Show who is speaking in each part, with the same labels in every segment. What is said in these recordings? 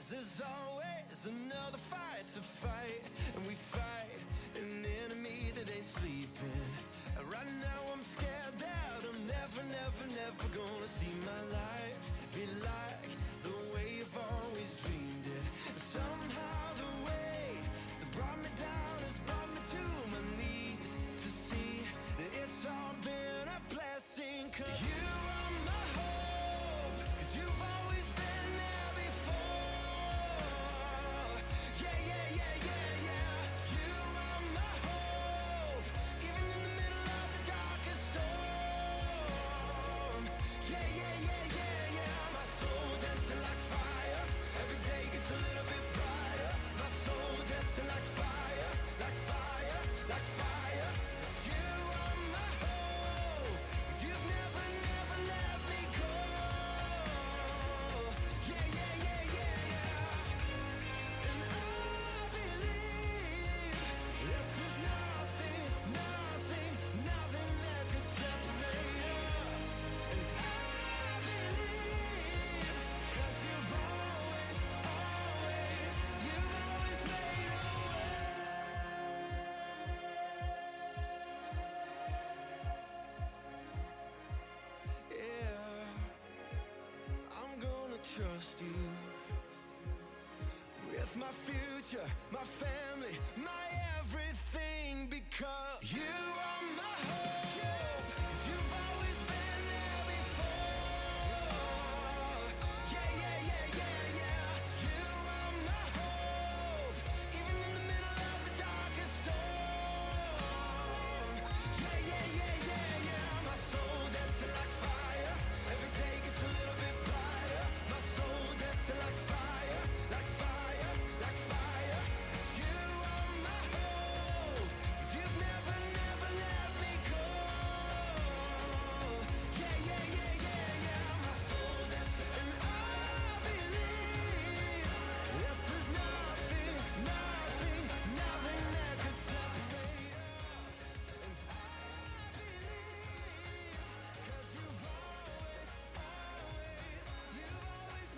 Speaker 1: There's always another fight to fight, and we fight an enemy that ain't sleeping. And right now I'm scared that I'm never gonna see my life be like the way you've always dreamed it. And somehow the way that brought me down has brought me to my knees to see that it's all been a blessing. 'Cause you are my hope, 'cause you've always been there before. Yeah, yeah, yeah, yeah, yeah. You are my hope, even in the middle of the darkest storm. Yeah, yeah, yeah, yeah, yeah. My soul dancing like fire, every day gets a little bit brighter. My soul dancing like fire, like fire, like fire. 'Cause you are my hope, 'cause you've never let me go. Yeah, yeah, yeah, yeah, yeah. And I believe that there's nothing that could separate us. And I believe, 'cause you've always made a way. Yeah, so I'm gonna trust you with my future, my family, my everything, because you are my hope, 'cause you've always been there before. Yeah, yeah, yeah, yeah, yeah. You are my hope, even in the middle of the darkest storm. Yeah, yeah, yeah, yeah, yeah. My soul dancing like fire, every day gets a little bit brighter. My soul dancing like fire, like fire, like fire. 'Cause you are my hope, 'cause you've never let me go. Yeah, yeah, yeah, yeah, yeah. My soul dancing, and I believe that there's nothing that could separate us. And I believe, 'cause you've always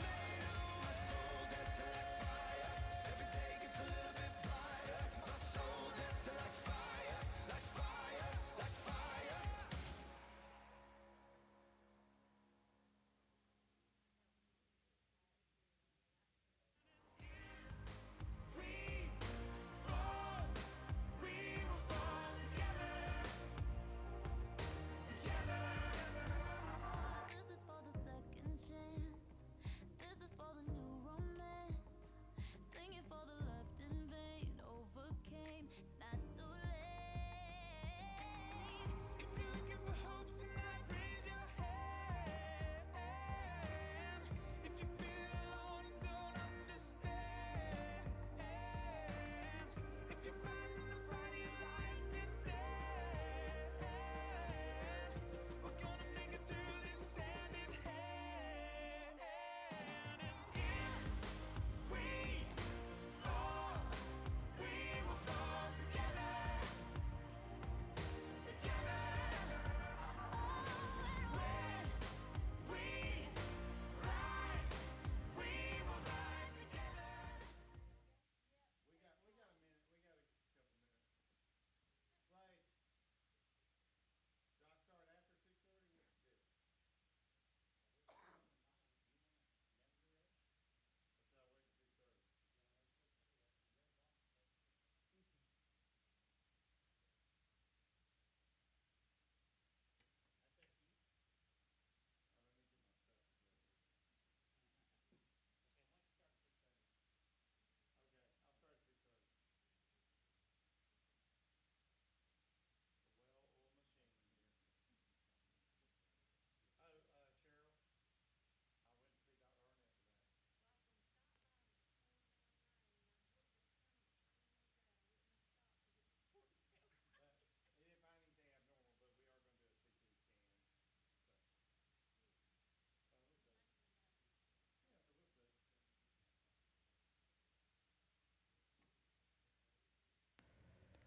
Speaker 1: made a way. My soul dancing like fire, every day gets a little bit brighter. My soul dancing like fire, like fire, like fire. We fall, we will fall together, together.
Speaker 2: This is for the second chance. This is for the new romance. Singing for the left in vain. Overcame. It's not too late.
Speaker 1: If you're looking for hope tonight, raise your hand. If you feel alone and don't understand, if you're fighting the fight of your life, then stand. We're gonna make it through this hand in hand. And if we fall, we will fall together, together. When we rise, we will rise together. We got a minute. We got a couple minutes. Clay, do I start after 6:30? Yes, do. Let's not wait till 6:30. Let me get my stuff together. Okay, I'll start at 6:30. It's a well-oiled machine here. Oh, Cheryl, I went to see Dr. Arnett today. He didn't find anything abnormal, but we are gonna do a CT scan, so. We'll see. Yeah, so we'll see.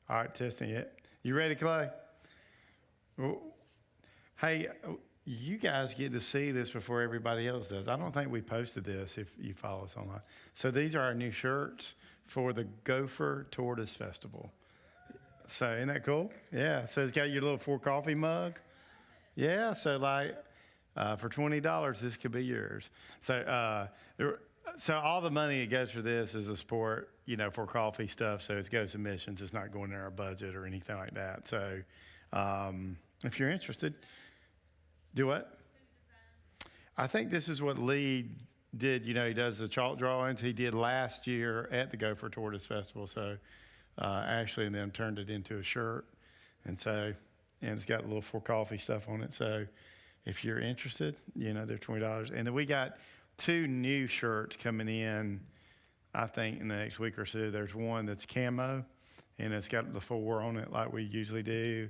Speaker 1: All right, testing it. You ready, Clay? Well, hey,
Speaker 3: you guys get to see this before everybody else does. I don't think we posted this if you follow us online. So these are our new shirts for the Gopher Tortoise Festival. So isn't that cool? Yeah. So it's got your little 4 coffee mug. Yeah. So like for $20, this could be yours. So so all the money that goes for this is a support, for coffee stuff. So it goes to missions. It's not going in our budget or anything like that. So if you're interested, do what? I think this is what Lee did. He does the chalk drawings. He did last year at the Gopher Tortoise Festival. So Ashley and them turned it into a shirt. And it's got a little 4 coffee stuff on it. So if you're interested, they're $20. And then we got 2 new shirts coming in, I think, in the next week or so. There's one that's camo, and it's got the 4 on it like we usually do.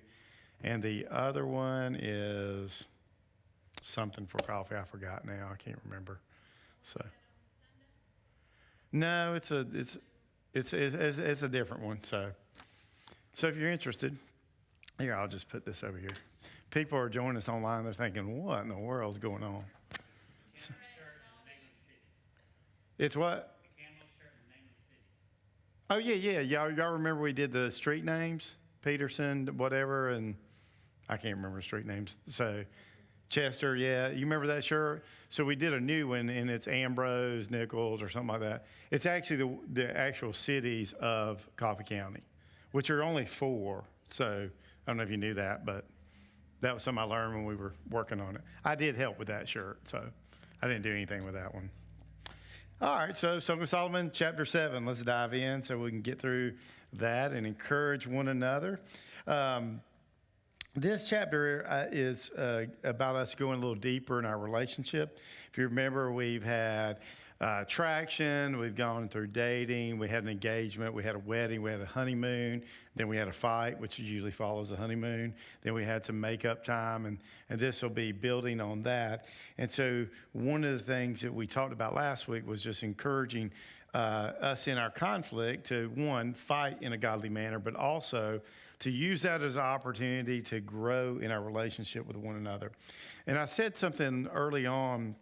Speaker 3: And the other one is something for coffee. I forgot now. I can't remember. So no, it's a different one. So if you're interested, here, I'll just put this over here. People are joining us online. They're thinking, what in the world is going on? So, it's what? Oh, yeah. Y'all remember we did the street names? Peterson, whatever, and I can't remember the street names. So Chester, yeah. You remember that shirt? So we did a new one, and it's Ambrose, Nichols, or something like that. It's actually the actual cities of Coffee County, which are only 4. So I don't know if you knew that, but that was something I learned when we were working on it. I did help with that shirt, so I didn't do anything with that one. All right, so Song of Solomon, chapter 7. Let's dive in so we can get through that and encourage one another. This chapter is about us going a little deeper in our relationship. If you remember, we've had traction, we've gone through dating, we had an engagement, we had a wedding, we had a honeymoon, then we had a fight, which usually follows a honeymoon. Then we had some makeup time, and this will be building on that. And so one of the things that we talked about last week was just encouraging us in our conflict to, one, fight in a godly manner, but also to use that as an opportunity to grow in our relationship with one another. And I said something early on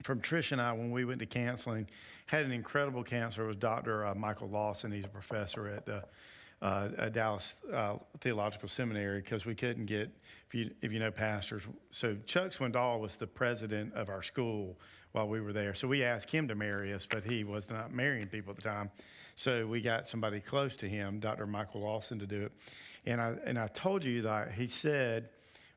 Speaker 3: from Trish and I when we went to counseling. Had an incredible counselor. It was Dr. Michael Lawson. He's a professor at the Dallas Theological Seminary, because we couldn't get, if you know pastors. So Chuck Swindoll was the president of our school while we were there. So we asked him to marry us, but he was not marrying people at the time. So we got somebody close to him, Dr. Michael Lawson, to do it. And I told you that he said,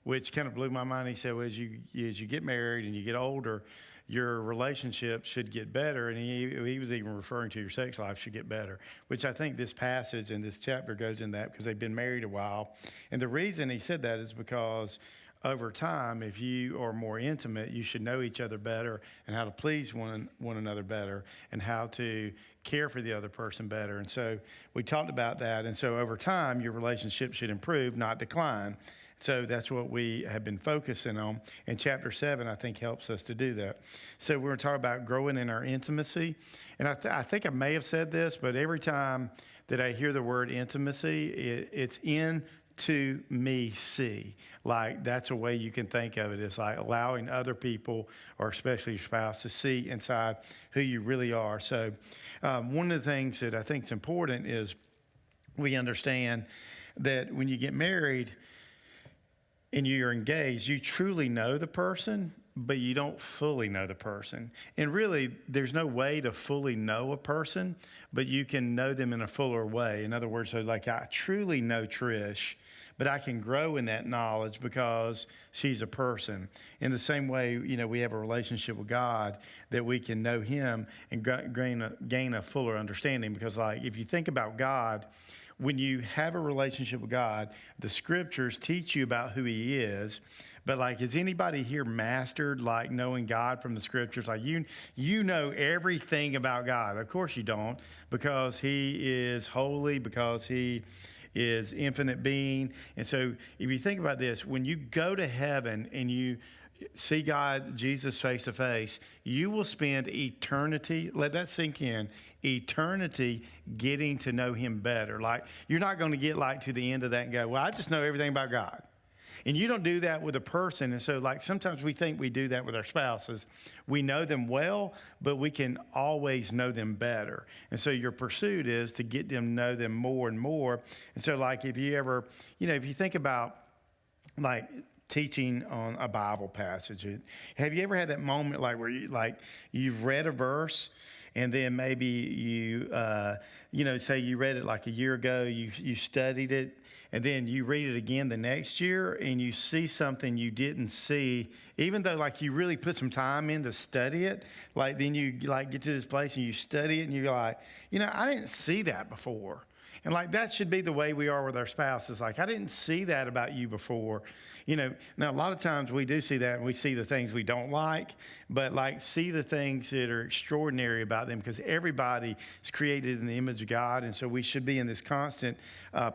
Speaker 3: which kind of blew my mind. He said, well, as you get married and you get older, your relationship should get better. And he was even referring to your sex life should get better, which I think this passage and this chapter goes in that, because they've been married a while. And the reason he said that is because over time, if you are more intimate, you should know each other better and how to please one another better and how to care for the other person better. And so we talked about that. And so over time, your relationship should improve, not decline. So that's what we have been focusing on. And chapter 7, I think, helps us to do that. So we're going to talk about growing in our intimacy. And I think I may have said this, but every time that I hear the word intimacy, it's into me see. Like, that's a way you can think of it. It's like allowing other people, or especially your spouse, to see inside who you really are. So one of the things that I think is important is we understand that when you get married and you're engaged, you truly know the person, but you don't fully know the person. And really, there's no way to fully know a person, but you can know them in a fuller way. In other words, so like, I truly know Trish, but I can grow in that knowledge because she's a person. In the same way, we have a relationship with God, that we can know him and gain a fuller understanding. Because, like, if you think about God, when you have a relationship with God, the scriptures teach you about who he is. But, like, has anybody here mastered, like, knowing God from the scriptures? Like, you know everything about God. Of course you don't, because he is holy, because he is infinite being. And so if you think about this, when you go to heaven and you see God, Jesus, face to face, you will spend eternity, let that sink in, eternity getting to know him better. Like, you're not going to get like to the end of that and go, well, I just know everything about God. And you don't do that with a person. And so, like, sometimes we think we do that with our spouses. We know them well, but we can always know them better. And so your pursuit is to get them to know them more and more. And so, like, if you ever, if you think about, like, teaching on a Bible passage, have you ever had that moment, like, where you've read a verse, and then maybe you, say you read it like a year ago, you studied it, and then you read it again the next year, and you see something you didn't see, even though, like, you really put some time in to study it. Like, then you, like, get to this place and you study it, and you're like, I didn't see that before. And, like, that should be the way we are with our spouses. Like, I didn't see that about you before. Now, a lot of times we do see that, and we see the things we don't like, but, like, see the things that are extraordinary about them, because everybody is created in the image of God. And so we should be in this constant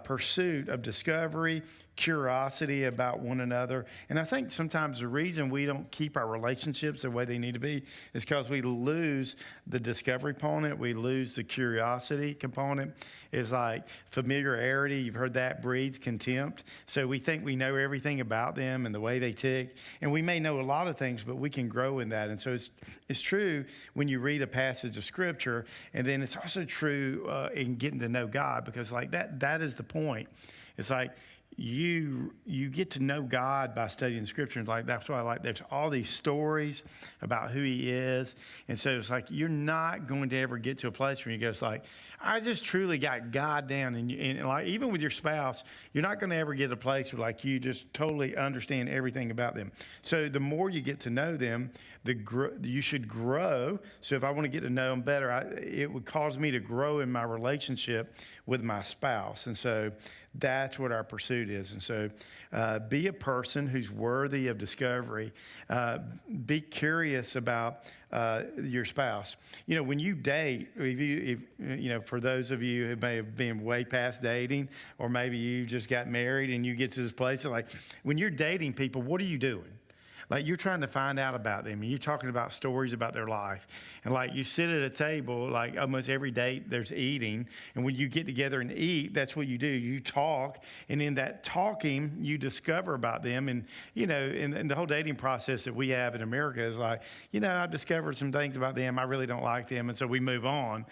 Speaker 3: pursuit of discovery, curiosity about one another. And I think sometimes the reason we don't keep our relationships the way they need to be is because we lose the discovery component. We lose the curiosity component. It's like familiarity. You've heard that breeds contempt. So we think we know everything about them and the way they tick. And we may know a lot of things, but we can grow in that. And so it's true when you read a passage of Scripture, and then it's also true in getting to know God, because, like, that is the point. It's like, you get to know God by studying Scripture. And, like, that's why, like, there's all these stories about who He is. And so it's like, you're not going to ever get to a place where you go, it's like, I just truly got God down. And like, even with your spouse, you're not going to ever get to a place where, like, you just totally understand everything about them. So the more you get to know them, you should grow. So if I want to get to know them better, it would cause me to grow in my relationship with my spouse. And so that's what our pursuit is. And so be a person who's worthy of discovery. Be curious about your spouse. When you date, if for those of you who may have been way past dating, or maybe you just got married and you get to this place, like, when you're dating people, what are you doing? Like, you're trying to find out about them, and you're talking about stories about their life. And, like, you sit at a table, like, almost every date there's eating. And when you get together and eat, that's what you do. You talk, and in that talking, you discover about them. And, and the whole dating process that we have in America is like, I've discovered some things about them. I really don't like them. And so we move on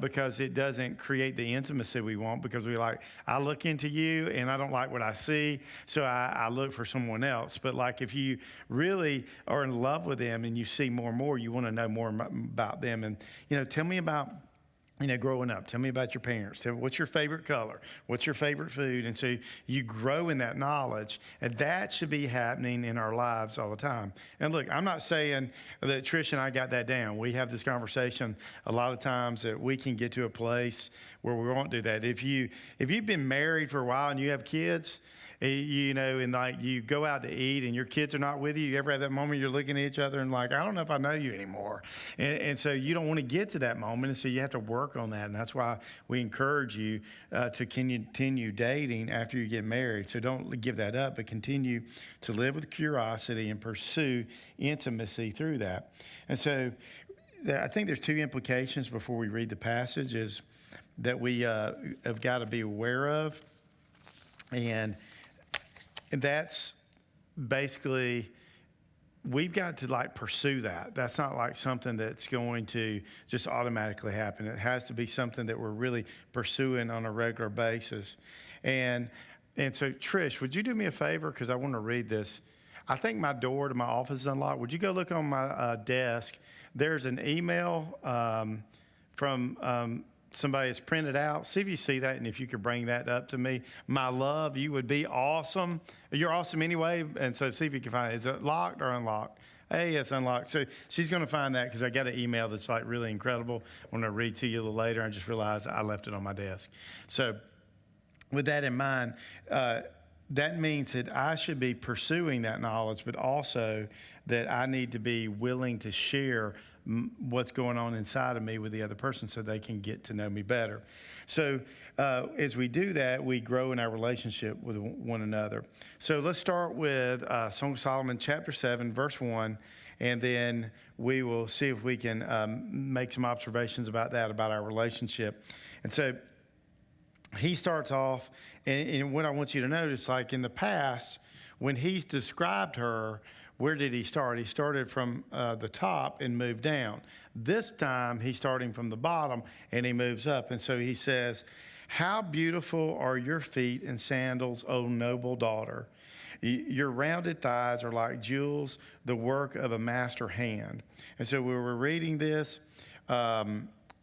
Speaker 3: because it doesn't create the intimacy we want, because I look into you, and I don't like what I see, so I look for someone else. But, like, if you really are in love with them and you see more and more, you want to know more about them. And, tell me about, growing up. Tell me about your parents. Tell me, what's your favorite color? What's your favorite food? And so you grow in that knowledge, and that should be happening in our lives all the time. And look, I'm not saying that Trish and I got that down. We have this conversation a lot of times that we can get to a place where we won't do that. If you've been married for a while and you have kids, and, like, you go out to eat and your kids are not with you. You ever have that moment you're looking at each other and, like, I don't know if I know you anymore. And so you don't want to get to that moment. And so you have to work on that. And that's why we encourage you to continue dating after you get married. So don't give that up, but continue to live with curiosity and pursue intimacy through that. And so I think there's two implications before we read the passage is that we have got to be aware of. And that's basically, we've got to, like, pursue that. That's not like something that's going to just automatically happen. It has to be something that we're really pursuing on a regular basis. And so, Trish, would you do me a favor? Because I want to read this. I think my door to my office is unlocked. Would you go look on my desk? There's an email from somebody that's printed out. See if you see that, and if you could bring that up to me. My love, you would be awesome. You're awesome anyway, and so see if you can find it. Is it locked or unlocked? Hey, it's unlocked. So she's going to find that, because I got an email that's, like, really incredible. I'm going to read to you a little later. I just realized I left it on my desk. So with that in mind, that means that I should be pursuing that knowledge, but also that I need to be willing to share what's going on inside of me with the other person so they can get to know me better. So as we do that, we grow in our relationship with one another. So let's start with Song of Solomon, chapter 7, verse 1, and then we will see if we can make some observations about that, about our relationship. And so he starts off, and what I want you to notice, like in the past, when he's described her, where did he start? He started from the top and moved down. This time he's starting from the bottom and he moves up. And so he says, how beautiful are your feet in sandals, O noble daughter. Your rounded thighs are like jewels, the work of a master hand. And so when we're reading this,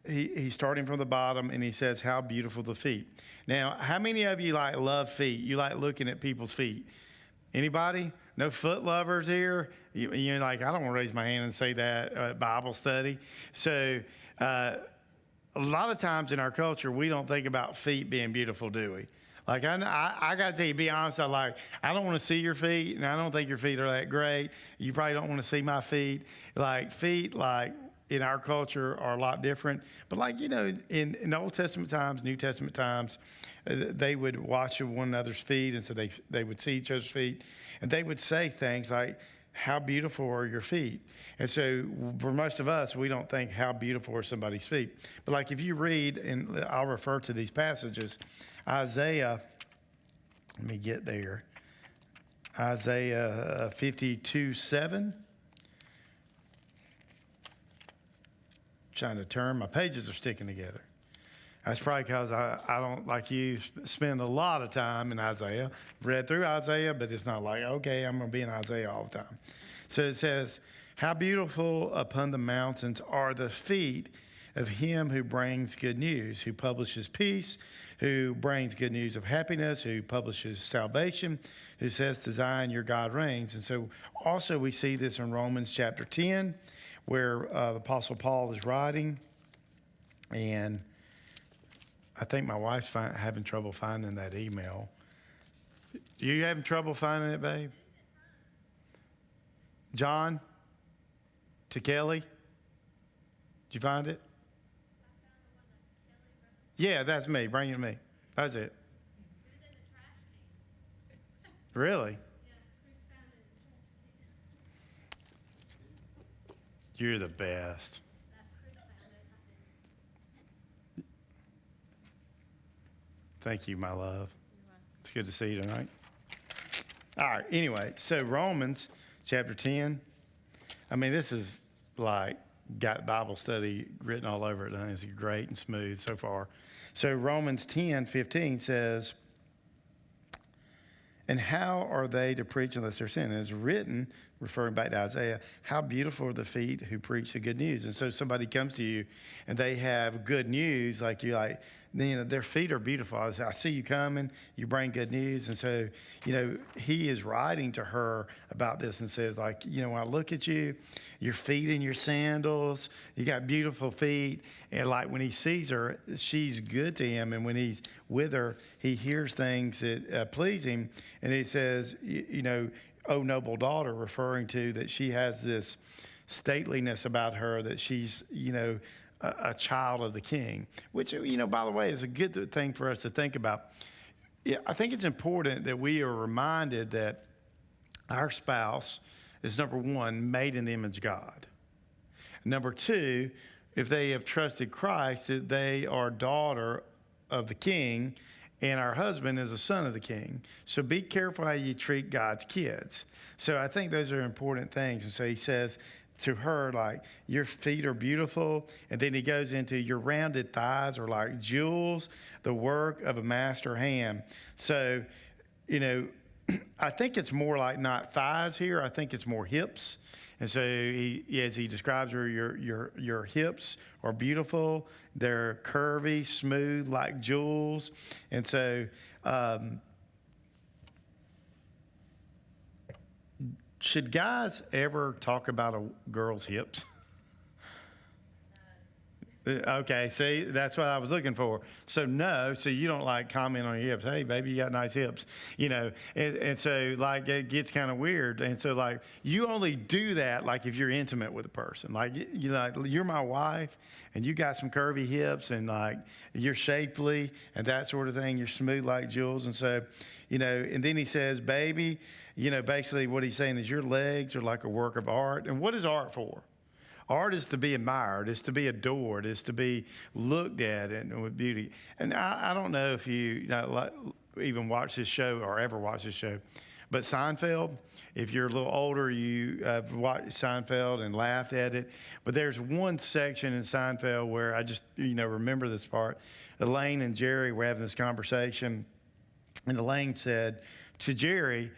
Speaker 3: he's starting from the bottom and he says, how beautiful the feet. Now, how many of you like love feet? You like looking at people's feet? Anybody? No foot lovers here? You're like, I don't want to raise my hand and say that at Bible study. So a lot of times in our culture, we don't think about feet being beautiful, do we? Like, I got to tell you, be honest, I don't want to see your feet, and I don't think your feet are that great. You probably don't want to see my feet. Like, feet, like, in our culture are a lot different. But like, you know, in Old Testament times, New Testament times, they would wash one another's feet, and so they would see each other's feet, and they would say things like, how beautiful are your feet? And so for most of us, we don't think how beautiful are somebody's feet. But like if you read, and I'll refer to these passages, Isaiah, let me get there. Isaiah 52:7. Trying to turn, my pages are sticking together. That's probably because I don't, like you, spend a lot of time in Isaiah. Read through Isaiah, but it's not like, okay, I'm going to be in Isaiah all the time. So it says, how beautiful upon the mountains are the feet of him who brings good news, who publishes peace, who brings good news of happiness, who publishes salvation, who says to Zion, your God reigns. And so also we see this in Romans chapter 10, where the Apostle Paul is writing, and I think my wife's having trouble finding that email. You having trouble finding it, babe? John to Kelly? Did you find it? Yeah, that's me. Bring it to me. That's it. Really? You're the best. Thank you, my love. It's good to see you tonight. All right, anyway, so Romans chapter 10. I mean, this is like got Bible study written all over it. It's great and smooth so far. So Romans 10:15 says, and how are they to preach unless they're sent? And it's written, referring back to Isaiah, how beautiful are the feet who preach the good news. And so somebody comes to you and they have good news, like you're like, you know, their feet are beautiful. I see you coming, you bring good news. And so, you know, he is writing to her about this and says, like, you know, when I look at you, your feet in your sandals, you got beautiful feet. And like when he sees her, she's good to him. And when he's with her, he hears things that please him. And he says, you know, oh, noble daughter, referring to that she has this stateliness about her, that she's, you know, a child of the king, which, you know, by the way, is a good thing for us to think about. Yeah, I think it's important that we are reminded that our spouse is, number one, made in the image of God. Number two, if they have trusted Christ, that they are daughter of the king, and our husband is a son of the king. So be careful how you treat God's kids. So I think those are important things. And so he says to her, like, your feet are beautiful. And then he goes into your rounded thighs are like jewels, the work of a master hand. So, you know, I think it's more like not thighs here. I think it's more hips. And so as he describes her, your hips are beautiful. They're curvy, smooth, like jewels. And so should guys ever talk about a girl's hips? Okay, see, that's what I was looking for. So no, so you don't like comment on your hips. Hey, baby, you got nice hips, you know. And so like it gets kind of weird. And so like you only do that like if you're intimate with a person. Like you're my wife, and you got some curvy hips, and like you're shapely and that sort of thing. You're smooth like jewels, and so you know. And then he says, baby, you know, basically what he's saying is your legs are like a work of art. And what is art for? Art is to be admired, is to be adored, is to be looked at and with beauty. And I don't know if you even watch this show or ever watch this show, But Seinfeld, if you're a little older, you have watched Seinfeld and laughed at it. But there's one section in Seinfeld where I just, remember this part. Elaine and Jerry were having this conversation, and Elaine said to Jerry,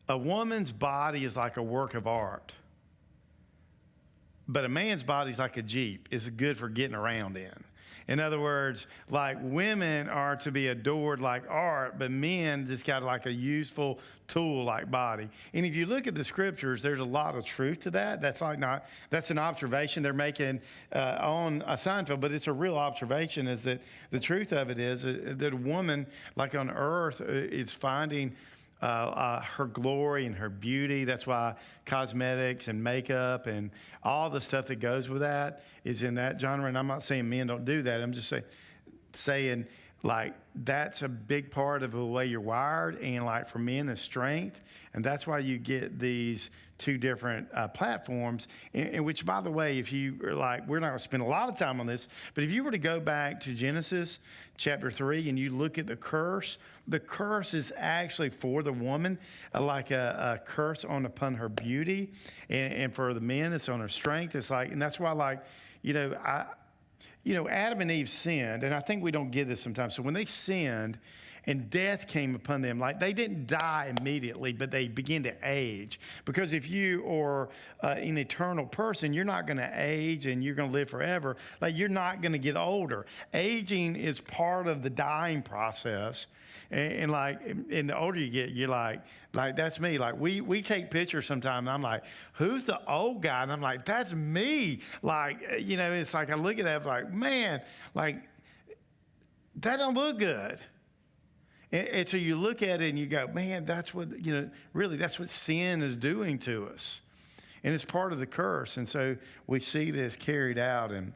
Speaker 3: a woman's body is like a work of art, but a man's body is like a Jeep. It's good for getting around in. In other words, like women are to be adored like art, but men just got like a useful tool like body. And if you look at the scriptures, there's a lot of truth to that. That's an observation they're making on Seinfeld, but it's a real observation. Is that the truth of it is that a woman, like on earth, is finding her glory and her beauty. That's why cosmetics and makeup and all the stuff that goes with that is in that genre. And I'm not saying men don't do that. I'm just saying like that's a big part of the way you're wired, and like for men is strength. And that's why you get these two different platforms, in which, by the way, if you are like, we're not going to spend a lot of time on this, but if you were to go back to Genesis chapter 3 and you look at the curse is actually for the woman, like a curse upon her beauty, and for the men, it's on her strength. It's like, and that's why, like, Adam and Eve sinned, and I think we don't get this sometimes. So when they sinned, and death came upon them, like they didn't die immediately, but they began to age. Because if you are an eternal person, you're not going to age and you're going to live forever. Like you're not going to get older. Aging is part of the dying process. And the older you get, you're like that's me. Like we take pictures sometimes, and I'm like, who's the old guy? And I'm like, that's me. Like, it's like I look at that, I'm like, man, like that don't look good. And so you look at it and you go, man, that's what, really that's what sin is doing to us. And it's part of the curse. And so we see this carried out. And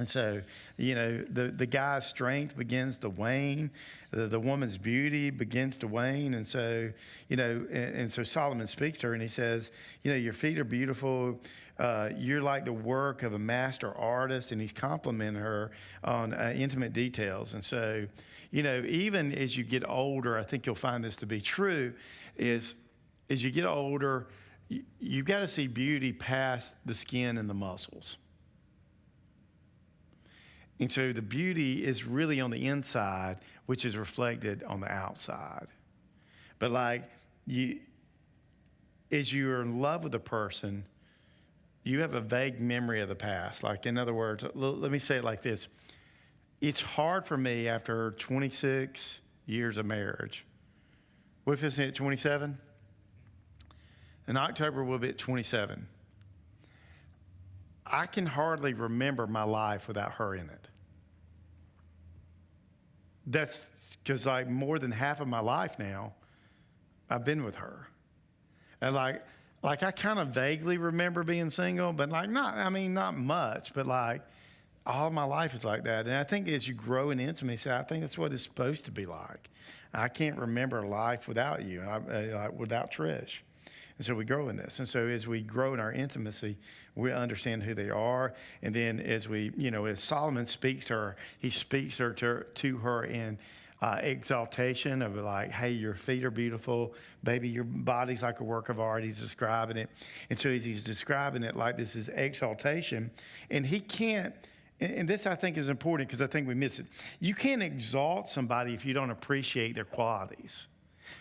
Speaker 3: so, the guy's strength begins to wane. The woman's beauty begins to wane. And so, and so Solomon speaks to her and he says, your feet are beautiful. You're like the work of a master artist. And he's complimenting her on intimate details. And so, even as you get older, I think you'll find this to be true, is as you get older, you've got to see beauty past the skin and the muscles. And so the beauty is really on the inside, which is reflected on the outside. But as you're in love with a person, you have a vague memory of the past. Like, in other words, let me say it like this. It's hard for me after 26 years of marriage. What if it's at 27? In October, we'll be at 27. I can hardly remember my life without her in it. That's because more than half of my life now, I've been with her. And like I kind of vaguely remember being single, but not much, but all my life is like that. And I think as you grow in intimacy, I think that's what it's supposed to be like. I can't remember life without you, without Trish. And so we grow in this. And so as we grow in our intimacy, we understand who they are. And then as as Solomon speaks to her, he speaks to her in exaltation of hey, your feet are beautiful. Baby, your body's like a work of art. He's describing it. And so as he's describing it like this is exaltation, and he can't, and this I think is important because I think we miss it. You can't exalt somebody if you don't appreciate their qualities.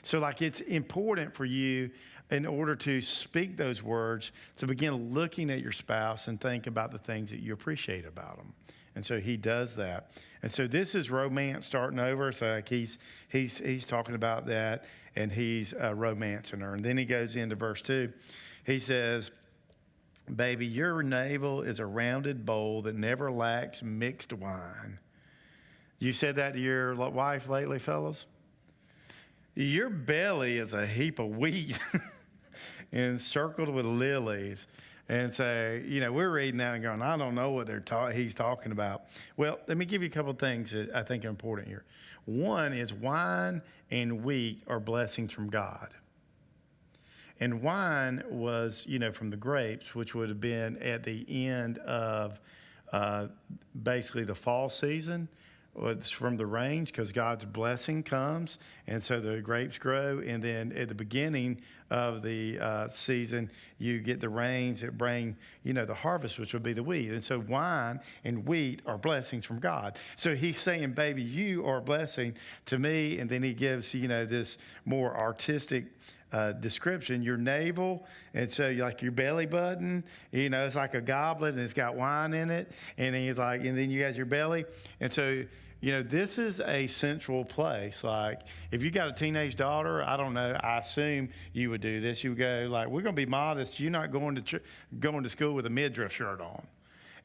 Speaker 3: So it's important for you, in order to speak those words, to begin looking at your spouse and think about the things that you appreciate about them. And so he does that. And so this is romance starting over. So he's talking about that, and he's romancing her. And then he goes into verse 2. He says, baby, your navel is a rounded bowl that never lacks mixed wine. You said that to your wife lately, fellas? Your belly is a heap of wheat encircled with lilies. And so, we're reading that and going, I don't know what he's talking about. Well, let me give you a couple of things that I think are important here. One is wine and wheat are blessings from God. And wine was, from the grapes, which would have been at the end of basically the fall season, Well, it's from the rains because God's blessing comes, and so the grapes grow. And then at the beginning of the season, you get the rains that bring, the harvest, which will be the wheat. And so wine and wheat are blessings from God. So he's saying, baby, you are a blessing to me. And then he gives, this more artistic description, your navel, and so like your belly button, it's like a goblet and it's got wine in it, and he's like, and then you got your belly, and so this is a central place. Like if you got a teenage daughter, I don't know, I assume you would do this. You would go like, we're going to be modest. You're not going to school with a midriff shirt on.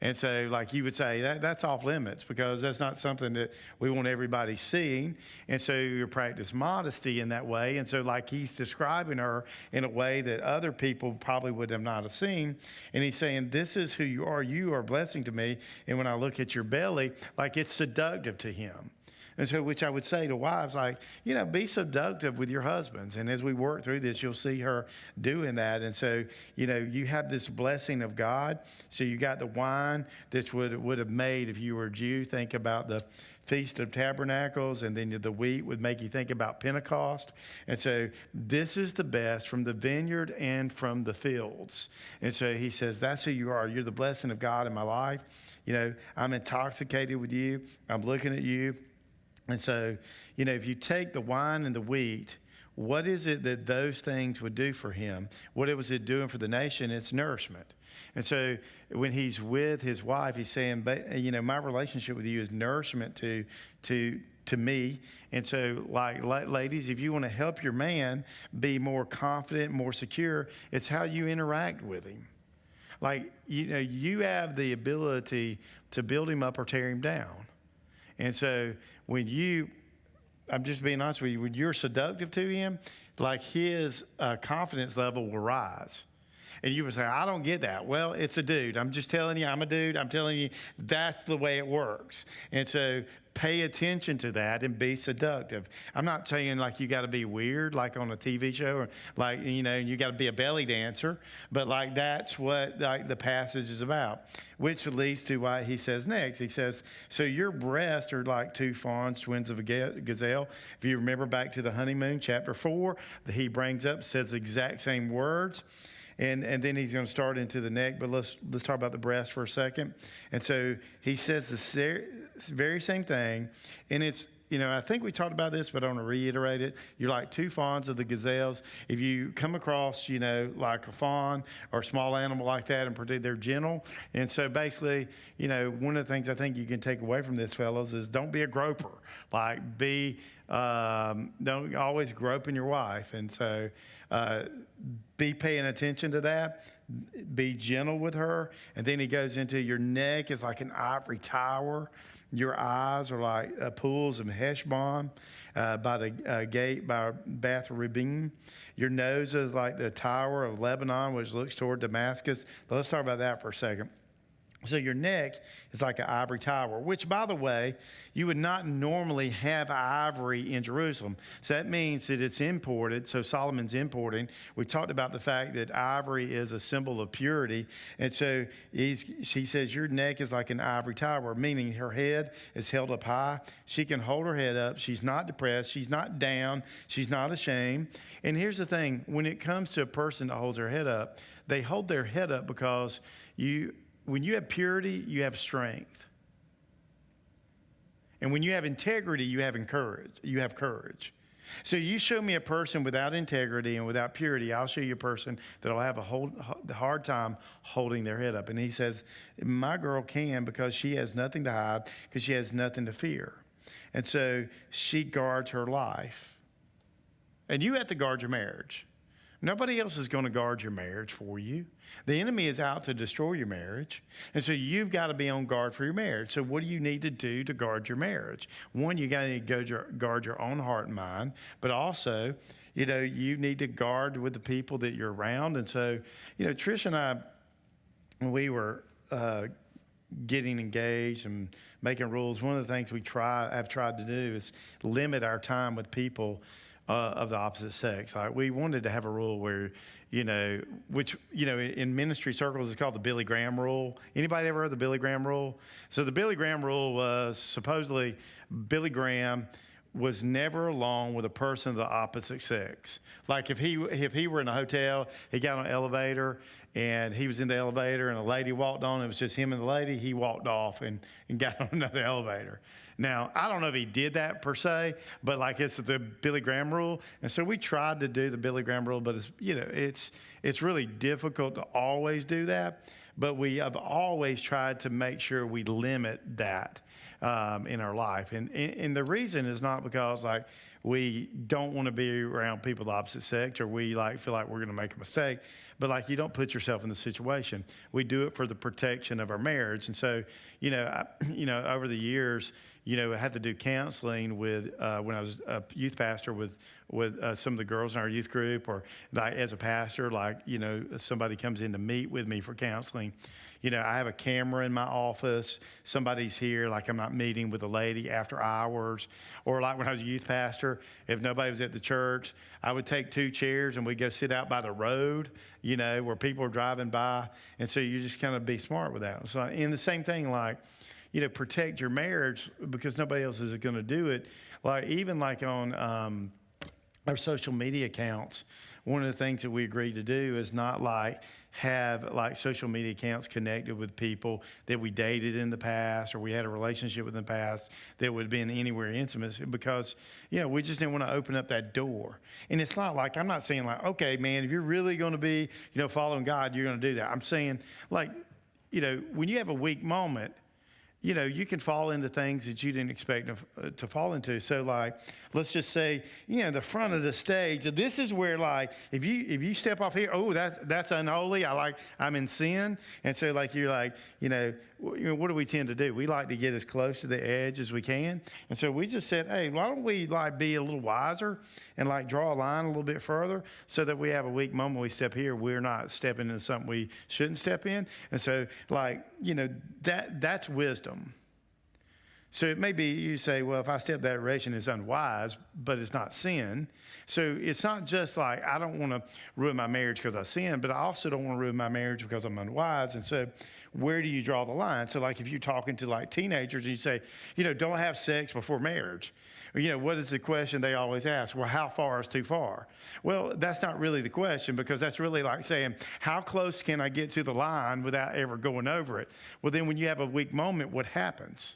Speaker 3: And so, like you would say, that's off limits because that's not something that we want everybody seeing. And so you practice modesty in that way. And so, like he's describing her in a way that other people probably would have not have seen. And he's saying, this is who you are. You are a blessing to me. And when I look at your belly, like it's seductive to him. And so, which I would say to wives, like, be seductive with your husbands. And as we work through this, you'll see her doing that. And so, you have this blessing of God. So you got the wine that would have made if you were a Jew. Think about the Feast of Tabernacles, and then the wheat would make you think about Pentecost. And so this is the best from the vineyard and from the fields. And so he says, that's who you are. You're the blessing of God in my life. I'm intoxicated with you. I'm looking at you. And so, if you take the wine and the wheat, what is it that those things would do for him? What was it doing for the nation? It's nourishment. And so when he's with his wife, he's saying, my relationship with you is nourishment to me. And so, like, ladies, if you want to help your man be more confident, more secure, it's how you interact with him. Like, you have the ability to build him up or tear him down. And so I'm just being honest with you, when you're seductive to him, like his confidence level will rise. And you would say, I don't get that. Well, it's a dude. I'm just telling you, I'm a dude. I'm telling you, that's the way it works. And so pay attention to that and be seductive. I'm not saying like you got to be weird, like on a TV show, or like, you got to be a belly dancer. But like that's what like the passage is about, which leads to what he says next. He says, so your breasts are like two fawns, twins of a gazelle. If you remember back to the honeymoon, chapter 4, he brings up, says the exact same words. And then he's going to start into the neck, but let's talk about the breast for a second. And so he says the very same thing, and it's, I think we talked about this, but I want to reiterate it. You're like two fawns of the gazelles. If you come across, like a fawn or a small animal like that, and they're gentle. And so basically, one of the things I think you can take away from this, fellas, is don't be a groper. Like don't always groping your wife. And so be paying attention to that. Be gentle with her. And then he goes into your neck is like an ivory tower. Your eyes are like pools of Heshbon by the gate by Bath Rabbim. Your nose is like the tower of Lebanon, which looks toward Damascus. But let's talk about that for a second. So your neck is like an ivory tower, which, by the way, you would not normally have ivory in Jerusalem. So that means that it's imported. So Solomon's importing. We talked about the fact that ivory is a symbol of purity. And so he says your neck is like an ivory tower, meaning her head is held up high. She can hold her head up. She's not depressed. She's not down. She's not ashamed. And here's the thing. When it comes to a person that holds their head up, they hold their head up because when you have purity, you have strength. And when you have integrity, you have courage. So you show me a person without integrity and without purity, I'll show you a person that'll have a hard time holding their head up. And he says, my girl can because she has nothing to hide, because she has nothing to fear. And so she guards her life. And you have to guard your marriage. Nobody else is going to guard your marriage for you. The enemy is out to destroy your marriage. And so you've got to be on guard for your marriage. So what do you need to do to guard your marriage? One, you got to guard your own heart and mind. But also, you need to guard with the people that you're around. And so, Trish and I, when we were getting engaged and making rules, one of the things I've tried to do is limit our time with people of the opposite sex. Like we wanted to have a rule where, which, in ministry circles is called the Billy Graham rule. Anybody ever heard the Billy Graham rule? So the Billy Graham rule was supposedly Billy Graham was never alone with a person of the opposite sex. Like if he were in a hotel, he got on an elevator and he was in the elevator and a lady walked on, it was just him and the lady, he walked off and got on another elevator. Now, I don't know if he did that per se, but like it's the Billy Graham rule. And so we tried to do the Billy Graham rule, but it's really difficult to always do that. But we have always tried to make sure we limit that in our life. And the reason is not because like we don't want to be around people of the opposite sex or we like feel like we're going to make a mistake, but like you don't put yourself in the situation. We do it for the protection of our marriage. And so, over the years, I had to do counseling with when I was a youth pastor with some of the girls in our youth group, or like as a pastor, like somebody comes in to meet with me for counseling. I have a camera in my office. Somebody's here, like I'm not meeting with a lady after hours. Or like when I was a youth pastor, if nobody was at the church, I would take 2 chairs and we'd go sit out by the road, where people are driving by. And so you just kind of be smart with that. So, and the same thing, like, protect your marriage because nobody else is going to do it. Like even like on our social media accounts, one of the things that we agreed to do is not like have like social media accounts connected with people that we dated in the past or we had a relationship with in the past that would have been anywhere intimate because, we just didn't want to open up that door. And it's not like, I'm not saying like, okay, man, if you're really going to be, following God, you're going to do that. I'm saying like, when you have a weak moment, you can fall into things that you didn't expect to fall into. So, like, let's just say, the front of the stage. This is where, like, if you step off here, oh, that's unholy. I'm in sin, and so, like, you're like, what do we tend to do? We like to get as close to the edge as we can, and so we just said, hey, why don't we like be a little wiser and like draw a line a little bit further so that we have a weak moment we step here, we're not stepping into something we shouldn't step in, and so, like, that's wisdom. So it may be you say, well, if I step that direction, it's unwise, but it's not sin. So it's not just like I don't want to ruin my marriage because I sin, but I also don't want to ruin my marriage because I'm unwise. And so where do you draw the line? So like if you're talking to like teenagers and you say, don't have sex before marriage. What is the question they always ask? Well, how far is too far? Well, that's not really the question because that's really like saying, how close can I get to the line without ever going over it? Well, then when you have a weak moment, what happens?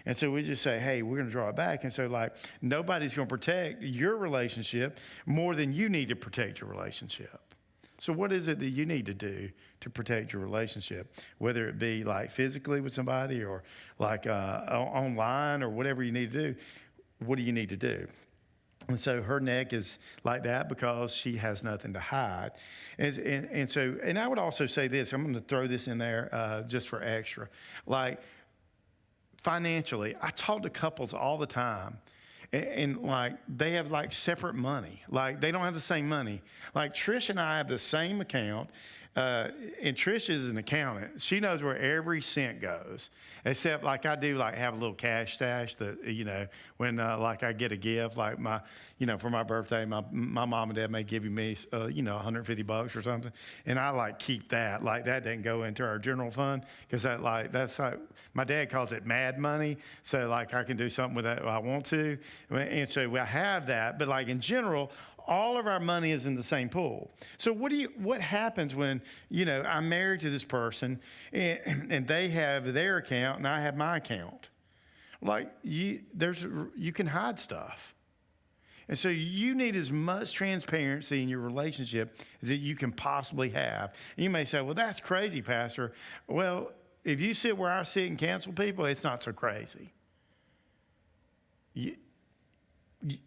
Speaker 3: And so we just say, hey, we're going to draw it back. And so, like, nobody's going to protect your relationship more than you need to protect your relationship. So what is it that you need to do to protect your relationship, whether it be, like, physically with somebody or, like, online or whatever you need to do? What do you need to do? And so her neck is like that because she has nothing to hide. And I would also say this. I'm going to throw this in there just for extra. Like, financially, I talk to couples all the time, and like they have like separate money. Like they don't have the same money. Like Trish and I have the same account, and Trish is an accountant. She knows where every cent goes, except like I do like have a little cash stash that, when like I get a gift, like my, for my birthday, my mom and dad may give me, $150 or something. And I like keep that, like that didn't go into our general fund because that's like, my dad calls it mad money. So like I can do something with that if I want to. And so I have that, but like in general, all of our money is in the same pool. So what happens when, I'm married to this person and they have their account and I have my account? Like you can hide stuff. And so you need as much transparency in your relationship that you can possibly have. And you may say, well, that's crazy, Pastor. Well, if you sit where I sit and cancel people, it's not so crazy.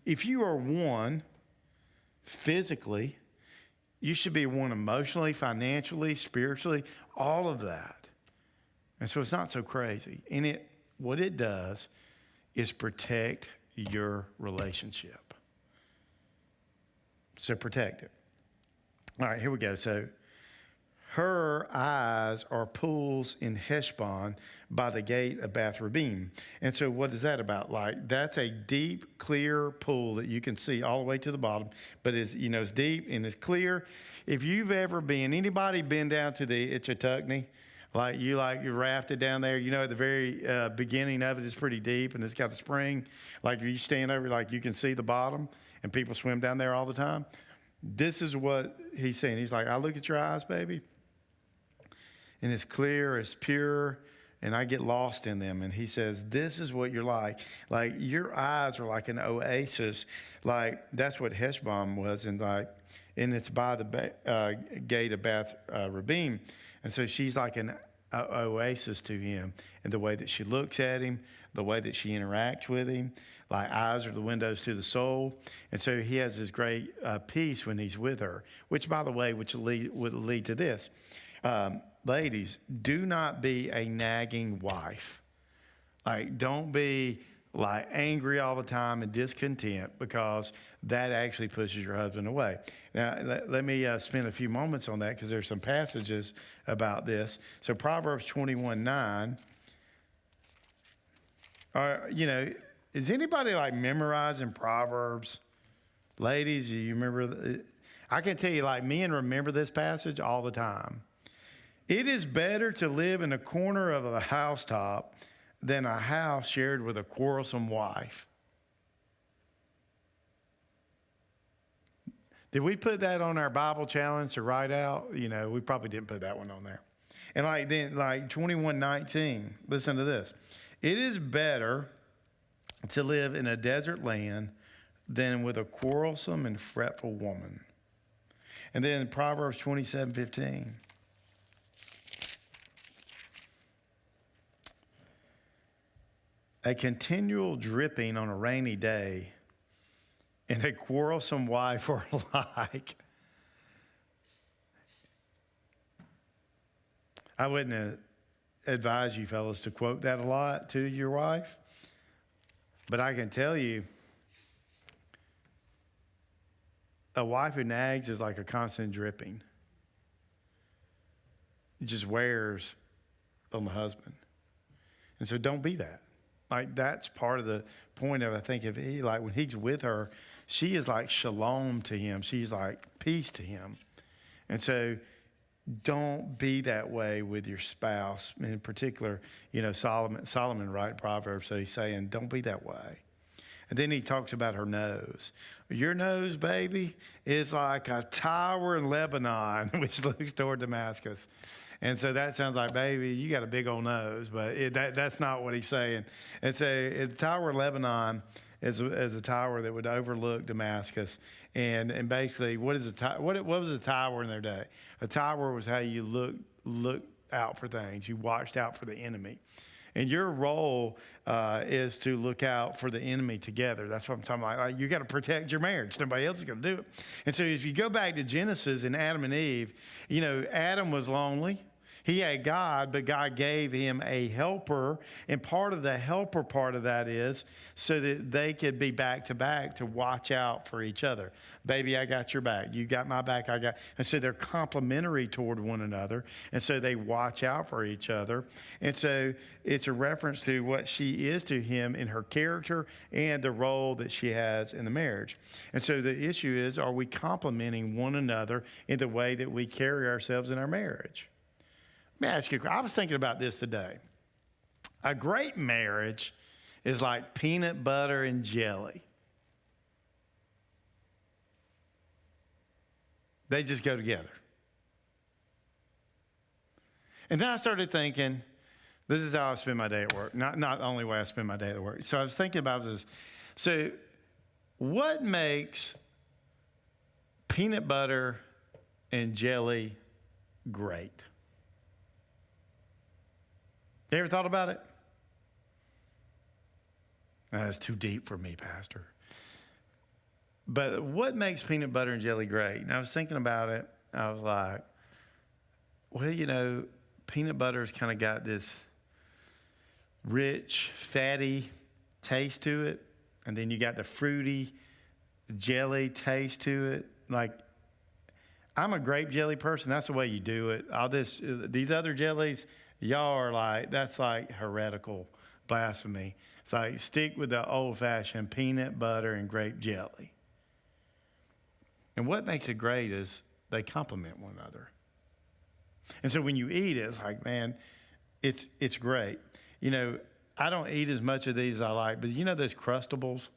Speaker 3: If you are one physically, you should be one emotionally, financially, spiritually, all of that. And so it's not so crazy. And what it does is protect your relationship. So protect it. All right, here we go. So her eyes are pools in Heshbon, by the gate of Bath Rabim. And so what is that about? Like, that's a deep, clear pool that you can see all the way to the bottom, but it's, it's deep and it's clear. If you've ever anybody been down to the Ichetuckney, you rafted down there, at the very beginning of it, it's pretty deep and it's got a spring. Like if you stand over, you can see the bottom and people swim down there all the time. This is what he's saying. He's like, I look at your eyes, baby, and it's clear, it's pure, and I get lost in them. And he says, this is what you're like. Like, your eyes are like an oasis. Like, that's what Heshbon was. And it's by the gate of Bath Rabim. And so she's like an oasis to him in the way that she looks at him, the way that she interacts with him. Like, eyes are the windows to the soul. And so he has this great peace when he's with her, which, by the way, would lead to this. Ladies, do not be a nagging wife. Don't be angry all the time and discontent, because that actually pushes your husband away. Now, let me spend a few moments on that, because there's some passages about this. So Proverbs 21:9. Is anybody memorizing Proverbs? Ladies, you remember? I can tell you, men remember this passage all the time. It is better to live in a corner of a housetop than a house shared with a quarrelsome wife. Did we put that on our Bible challenge to write out? We probably didn't put that one on there. And 21:19, listen to this. It is better to live in a desert land than with a quarrelsome and fretful woman. And then Proverbs 27:15. A continual dripping on a rainy day and a quarrelsome wife are alike. I wouldn't advise you fellas to quote that a lot to your wife, but I can tell you, a wife who nags is like a constant dripping. It just wears on the husband. And so don't be that. That's part of the point of, I think, if he, when he's with her, she is like shalom to him. She's like peace to him. And so don't be that way with your spouse. In particular, Solomon writing Proverbs, so he's saying, don't be that way. And then he talks about her nose. Your nose, baby, is like a tower in Lebanon, which looks toward Damascus. And so that sounds like, baby, you got a big old nose, but that's not what he's saying. It's a tower in Lebanon is a tower that would overlook Damascus. And basically, what was a tower in their day? A tower was how you look out for things. You watched out for the enemy. And your role is to look out for the enemy together. That's what I'm talking about. You got to protect your marriage. Nobody else is going to do it. And so if you go back to Genesis and Adam and Eve, Adam was lonely. He had God, but God gave him a helper. And part of the helper part of that is so that they could be back to back to watch out for each other. Baby, I got your back. You got my back. And so they're complementary toward one another. And so they watch out for each other. And so it's a reference to what she is to him in her character and the role that she has in the marriage. And so the issue is, are we complementing one another in the way that we carry ourselves in our marriage? Let me ask you, I was thinking about this today. A great marriage is like peanut butter and jelly. They just go together. And then I started thinking, this is how I spend my day at work. Not the only way I spend my day at work. So I was thinking about this. So what makes peanut butter and jelly great? You ever thought about it? That's too deep for me, Pastor. But what makes peanut butter and jelly great? And I was thinking about it. I was like, well, peanut butter's kind of got this rich, fatty taste to it. And then you got the fruity jelly taste to it. Like, I'm a grape jelly person. That's the way you do it. These other jellies, y'all are like, that's like heretical blasphemy. It's like, stick with the old-fashioned peanut butter and grape jelly. And what makes it great is they complement one another. And so when you eat it, it's like, man, it's great. You know, I don't eat as much of these as I like, but you know those Crustables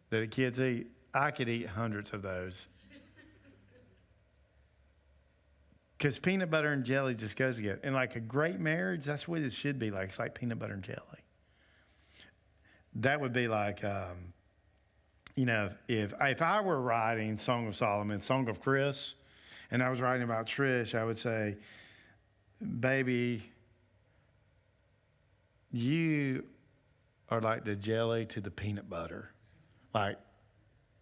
Speaker 3: that the kids eat? I could eat hundreds of those. Because peanut butter and jelly just goes together. And like a great marriage, that's what it should be like. It's like peanut butter and jelly. That would be like, you know, if I were writing Song of Solomon, Song of Chris, and I was writing about Trish, I would say, baby, you are like the jelly to the peanut butter. Like,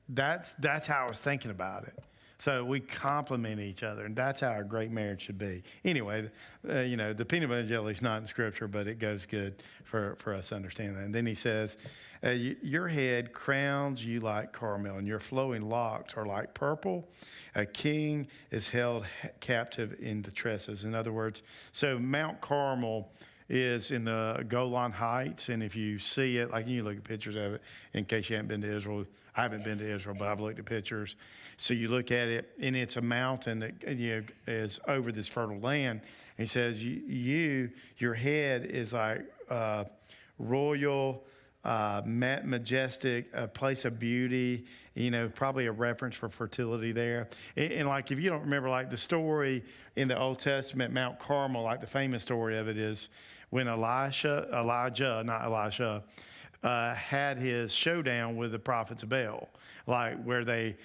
Speaker 3: that's how I was thinking about it. So we complement each other, and that's how a great marriage should be. Anyway, you know, the peanut butter and jelly is not in Scripture, but it goes good for us to understand that. And then he says, your head crowns you like caramel, and your flowing locks are like purple. A king is held captive in the tresses. In other words, so Mount Carmel is in the Golan Heights, and if you see it, like you look at pictures of it, in case you haven't been to Israel. I haven't been to Israel, but I've looked at pictures. So you look at it, and it's a mountain that, you know, is over this fertile land. And he says, your head is like royal, majestic, a place of beauty, you know, probably a reference for fertility there. And like, if you don't remember, like the story in the Old Testament, Mount Carmel, like the famous story of it is when Elijah, not Elisha, had his showdown with the prophets of Baal, like where they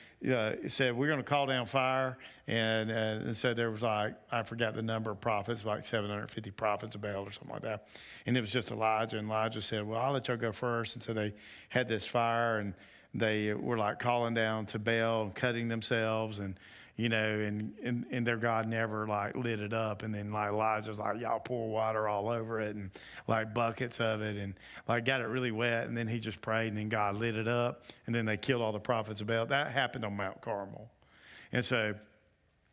Speaker 3: said, we're going to call down fire. And so there was like, I forgot the number of prophets, like 750 prophets of Baal or something like that. And it was just Elijah. And Elijah said, well, I'll let y'all go first. And so they had this fire, and they were like calling down to Baal and cutting themselves, and you know, and their God never like lit it up. And then like Elijah's like, y'all pour water all over it, and like buckets of it, and like got it really wet. And then he just prayed, and then God lit it up, and then they killed all the prophets of Baal. That happened on Mount Carmel. And so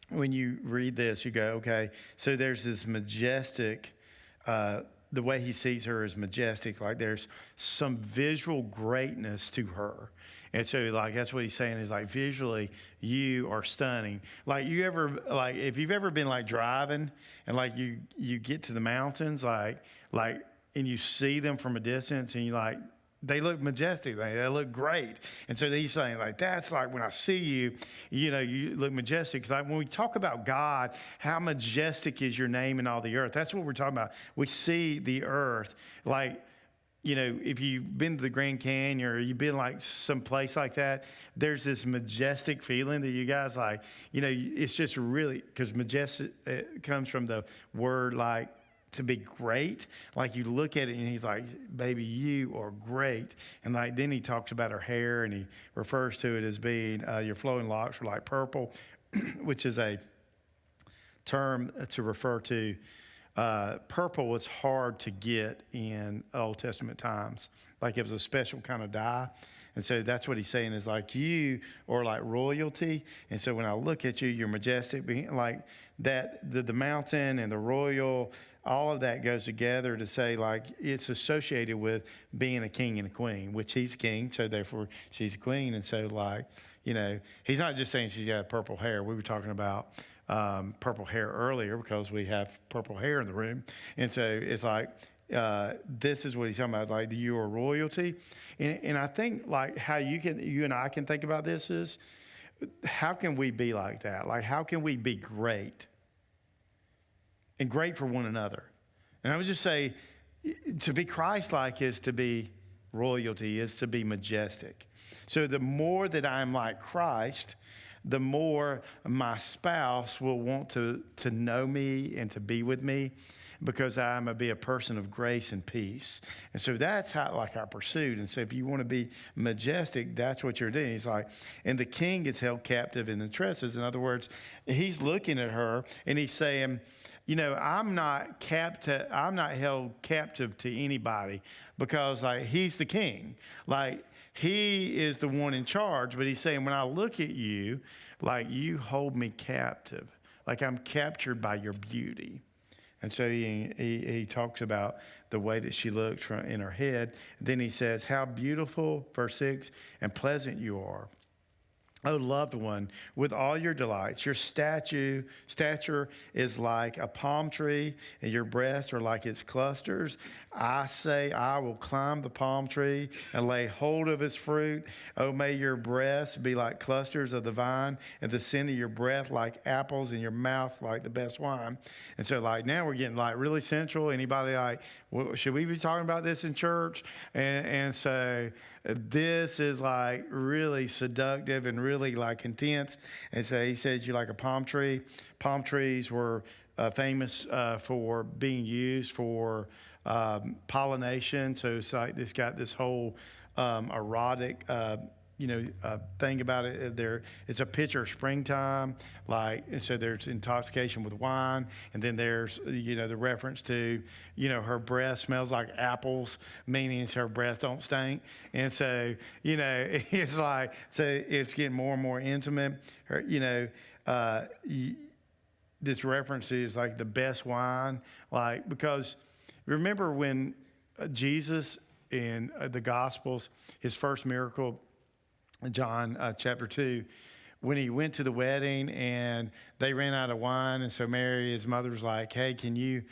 Speaker 3: when you read this, you go, okay, so there's this majestic, the way he sees her is majestic. Like there's some visual greatness to her. And so, like, that's what he's saying is, like, visually, you are stunning. Like, if you've ever been, like, driving and, like, you get to the mountains, like, and you see them from a distance, and you like, they look majestic. They look great. And so he's saying, like, that's like when I see you, you know, you look majestic. Like when we talk about God, how majestic is your name in all the earth? That's what we're talking about. We see the earth, like, you know, if you've been to the Grand Canyon or you've been like some place like that, there's this majestic feeling that you guys like, you know, it's just really, because majestic comes from the word like to be great. Like you look at it and he's like, baby, you are great. And like, then he talks about her hair, and he refers to it as being, your flowing locks are like purple, which is a term to refer to. Purple was hard to get in Old Testament times. Like it was a special kind of dye. And so that's what he's saying is like you are like royalty. And so when I look at you, you're majestic. Like that, the mountain and the royal, all of that goes together to say like it's associated with being a king and a queen, which he's a king. So therefore she's a queen. And so like, you know, he's not just saying she's got purple hair. We were talking about purple hair earlier because we have purple hair in the room. And so it's like, this is what he's talking about, like you are royalty. And I think like how you and I can think about this is, how can we be like that? Like, how can we be great and great for one another? And I would just say to be Christ-like is to be royalty, is to be majestic. So the more that I'm like Christ, the more my spouse will want to know me and to be with me, because I'm going to be a person of grace and peace. And so that's how, like, our pursuit. And so if you want to be majestic, that's what you're doing. He's like, and the king is held captive in the tresses. In other words, he's looking at her and he's saying, you know, I'm not held captive to anybody, because like he's the king. Like, he is the one in charge, but he's saying, when I look at you, like you hold me captive, like I'm captured by your beauty. And so he talks about the way that she looks in her head. Then he says, how beautiful, verse 6, and pleasant you are. O loved one, with all your delights, your stature is like a palm tree, and your breasts are like its clusters. I say, I will climb the palm tree and lay hold of its fruit. Oh, may your breasts be like clusters of the vine, and the sin of your breath like apples, and your mouth like the best wine. And so, like, now we're getting like really central. Anybody like, well, should we be talking about this in church? And so this is like really seductive and really like intense. And so he says you're like a palm tree. Palm trees were famous for being used for pollination. So it's like it's got this whole erotic thing about it. There, it's a picture of springtime. Like, and so there's intoxication with wine, and then there's the reference to her breath smells like apples, meaning her breath don't stink. And so it's like, so it's getting more and more intimate. This reference is like the best wine, like, because remember when Jesus in the Gospels, his first miracle, John chapter 2, when he went to the wedding and they ran out of wine. And so Mary, his mother, was like, hey, can you,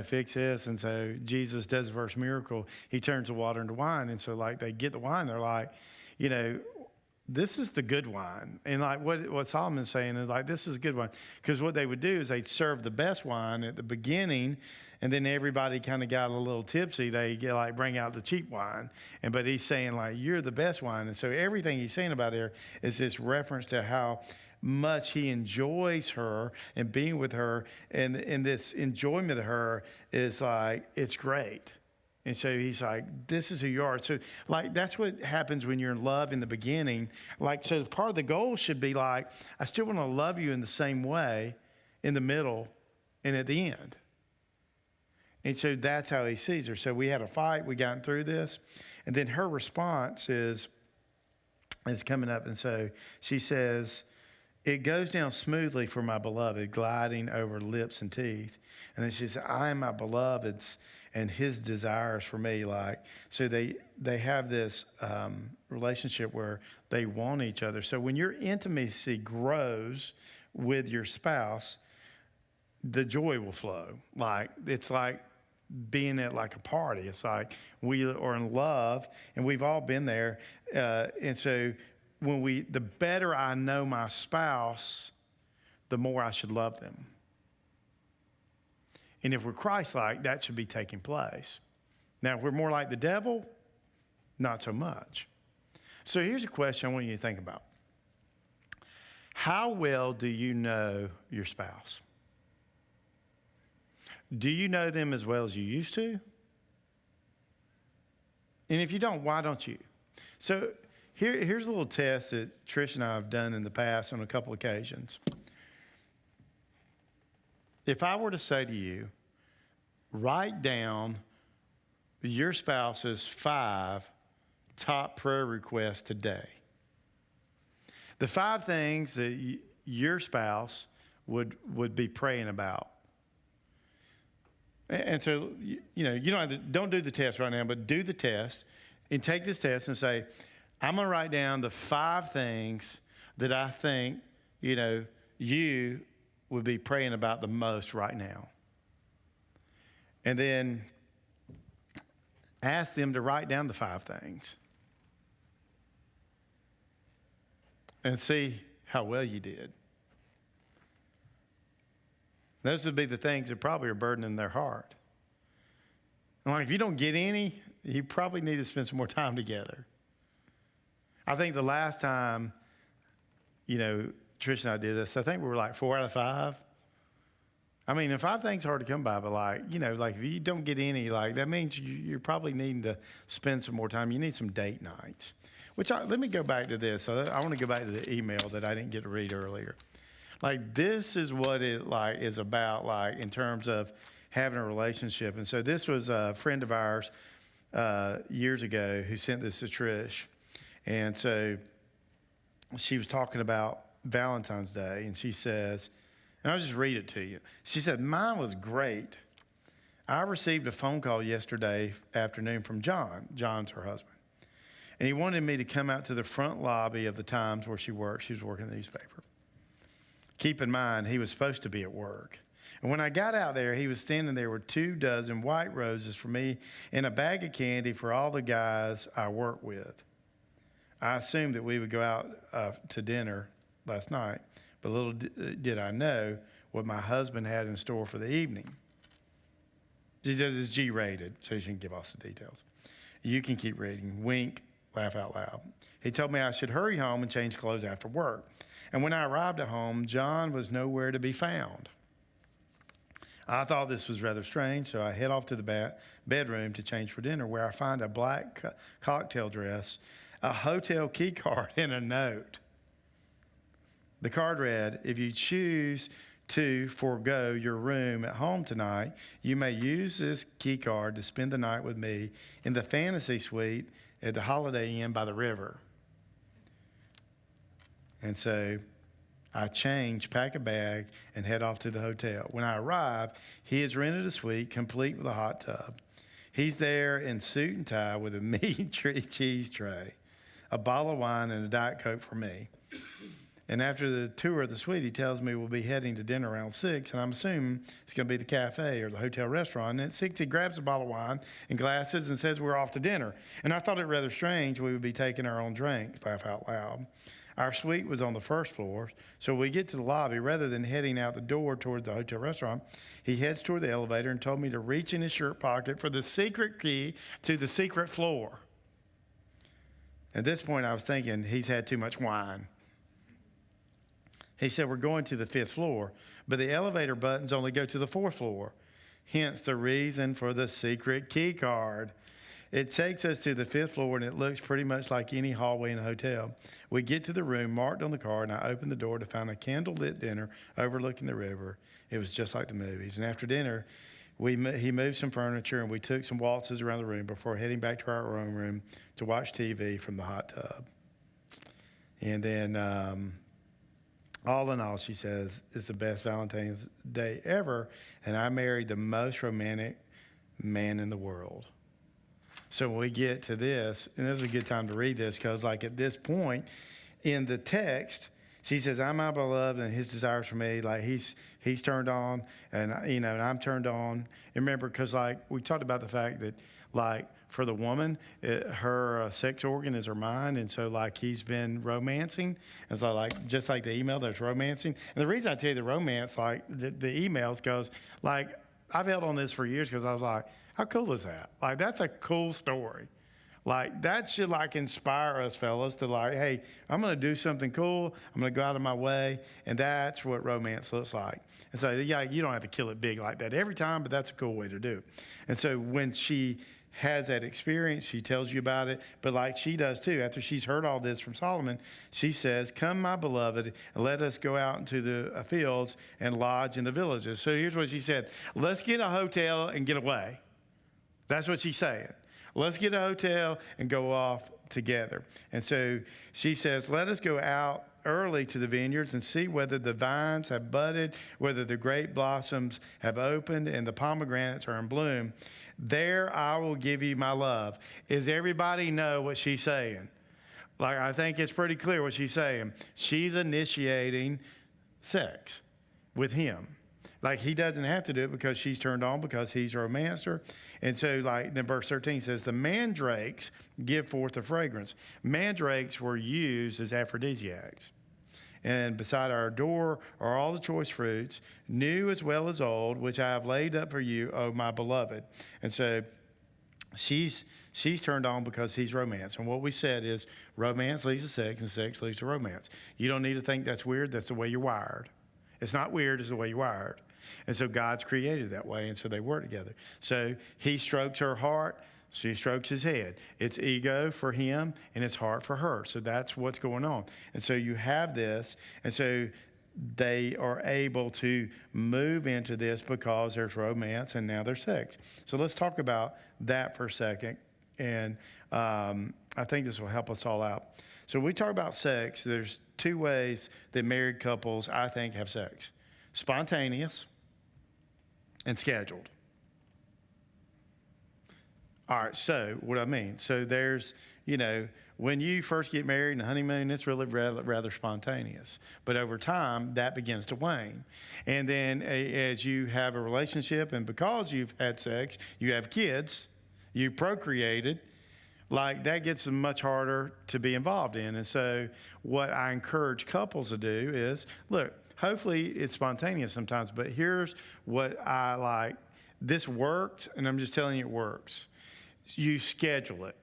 Speaker 3: fix this? And so Jesus does the first miracle. He turns the water into wine. And so like they get the wine. They're like, this is the good wine. And like what Solomon's saying is like, this is a good wine. Because what they would do is they'd serve the best wine at the beginning, and then everybody kind of got a little tipsy. They bring out the cheap wine. But he's saying like, you're the best wine. And so everything he's saying about here is this reference to how much he enjoys her and being with her. And this enjoyment of her is like, it's great. And so he's like, this is who you are. So like, that's what happens when you're in love in the beginning. Like, so part of the goal should be like, I still want to love you in the same way in the middle and at the end. And so that's how he sees her. So we had a fight. We got through this. And then her response is coming up. And so she says, it goes down smoothly for my beloved, gliding over lips and teeth. And then she says, I am my beloved's, and his desires for me. Like, so they have this relationship where they want each other. So when your intimacy grows with your spouse, the joy will flow. Like, it's like being at like a party. It's like we are in love, and we've all been there. And so the better I know my spouse, the more I should love them. And if we're Christ-like, that should be taking place. Now, if we're more like the devil, not so much. So here's a question I want you to think about. How well do you know your spouse? Do you know them as well as you used to? And if you don't, why don't you? So here's a little test that Trish and I have done in the past on a couple occasions. If I were to say to you, write down your spouse's 5 top prayer requests today. The 5 things that your spouse would be praying about. And so, you don't do the test right now, but do the test and take this test and say, I'm going to write down the 5 things that I think, you would be praying about the most right now. And then ask them to write down the 5 things and see how well you did. Those would be the things that probably are burdening their heart. And like, if you don't get any, you probably need to spend some more time together. I think the last time, Trish and I did this, I think we were like 4 out of 5. I mean, and 5 things are hard to come by, but like if you don't get any, like that means you're probably needing to spend some more time. You need some date nights. Let me go back to this. So I want to go back to the email that I didn't get to read earlier. Like, this is what it is about, like, in terms of having a relationship. And so this was a friend of ours years ago who sent this to Trish. And so she was talking about Valentine's Day, and she says, and I'll just read it to you. She said, mine was great. I received a phone call yesterday afternoon from John. John's her husband. And he wanted me to come out to the front lobby of the Times where she works. She was working in the newspaper. Keep in mind, he was supposed to be at work. And when I got out there, he was standing there with 24 white roses for me and a bag of candy for all the guys I work with. I assumed that we would go out to dinner last night, but little did I know what my husband had in store for the evening. She says it's G-rated, so she can give us the details. You can keep reading. Wink, laugh out loud. He told me I should hurry home and change clothes after work. And when I arrived at home, John was nowhere to be found. I thought this was rather strange, so I head off to the bedroom to change for dinner, where I find a black cocktail dress, a hotel key card, and a note. The card read, "If you choose to forego your room at home tonight, you may use this key card to spend the night with me in the fantasy suite at the Holiday Inn by the river." And so I change, pack a bag, and head off to the hotel. When I arrive, he has rented a suite complete with a hot tub. He's there in suit and tie with a meat cheese tray, a bottle of wine, and a Diet Coke for me. And after the tour of the suite, he tells me we'll be heading to dinner around 6, and I'm assuming it's going to be the cafe or the hotel restaurant. And at 6, he grabs a bottle of wine and glasses and says we're off to dinner. And I thought it rather strange we would be taking our own drinks, laugh out loud. Our suite was on the first floor, so we get to the lobby. Rather than heading out the door toward the hotel restaurant, he heads toward the elevator and told me to reach in his shirt pocket for the secret key to the secret floor. At this point, I was thinking he's had too much wine. He said, we're going to the 5th floor, but the elevator buttons only go to the 4th floor. Hence the reason for the secret key card. It takes us to the 5th floor, and it looks pretty much like any hallway in a hotel. We get to the room marked on the card, and I open the door to find a candlelit dinner overlooking the river. It was just like the movies. And after dinner, he moved some furniture, and we took some waltzes around the room before heading back to our own room to watch TV from the hot tub. And then all in all, she says, it's the best Valentine's Day ever, and I married the most romantic man in the world. So when we get to this, and this is a good time to read this, because like at this point in the text, she says, I'm my beloved and his desires for me. Like he's turned on, and and I'm turned on. And remember, because like we talked about the fact that like for the woman, her sex organ is her mind, and so like he's been romancing, and so like just like the email, there's romancing. And the reason I tell you the romance, like the emails, goes like I've held on this for years because I was like, how cool is that? Like that's a cool story. Like that should like inspire us fellas to like, hey, I'm going to do something cool. I'm going to go out of my way. And that's what romance looks like. And so, yeah, you don't have to kill it big like that every time, but that's a cool way to do it. And so when she has that experience, she tells you about it. But like she does too, after she's heard all this from Solomon, she says, come, my beloved, and let us go out into the fields and lodge in the villages. So here's what she said. Let's get a hotel and get away. That's what she's saying. Let's get a hotel and go off together. And so she says, let us go out early to the vineyards and see whether the vines have budded, whether the grape blossoms have opened, and the pomegranates are in bloom. There I will give you my love. Does everybody know what she's saying? Like, I think it's pretty clear what she's saying. She's initiating sex with him. Like, he doesn't have to do it because she's turned on, because he's romanced her. And so, like, then verse 13 says, the mandrakes give forth a fragrance. Mandrakes were used as aphrodisiacs. And beside our door are all the choice fruits, new as well as old, which I have laid up for you, O my beloved. And so she's turned on because he's romanced. And what we said is romance leads to sex, and sex leads to romance. You don't need to think that's weird. That's the way you're wired. It's not weird. It's the way you're wired. And so God's created that way, and so they work together. So he strokes her heart. She strokes his head. It's ego for him, and it's heart for her. So that's what's going on. And so you have this, and so they are able to move into this because there's romance and now there's sex. So let's talk about that for a second, and I think this will help us all out. So we talk about sex. There's two ways that married couples, I think, have sex. Spontaneous and scheduled. All right, so what I mean, so there's, when you first get married and the honeymoon, it's really rather spontaneous. But over time, that begins to wane. And then as you have a relationship, and because you've had sex, you have kids, you procreated, like that gets much harder to be involved in. And so what I encourage couples to do is, look, hopefully it's spontaneous sometimes, but here's what I like. This worked, and I'm just telling you it works. You schedule it.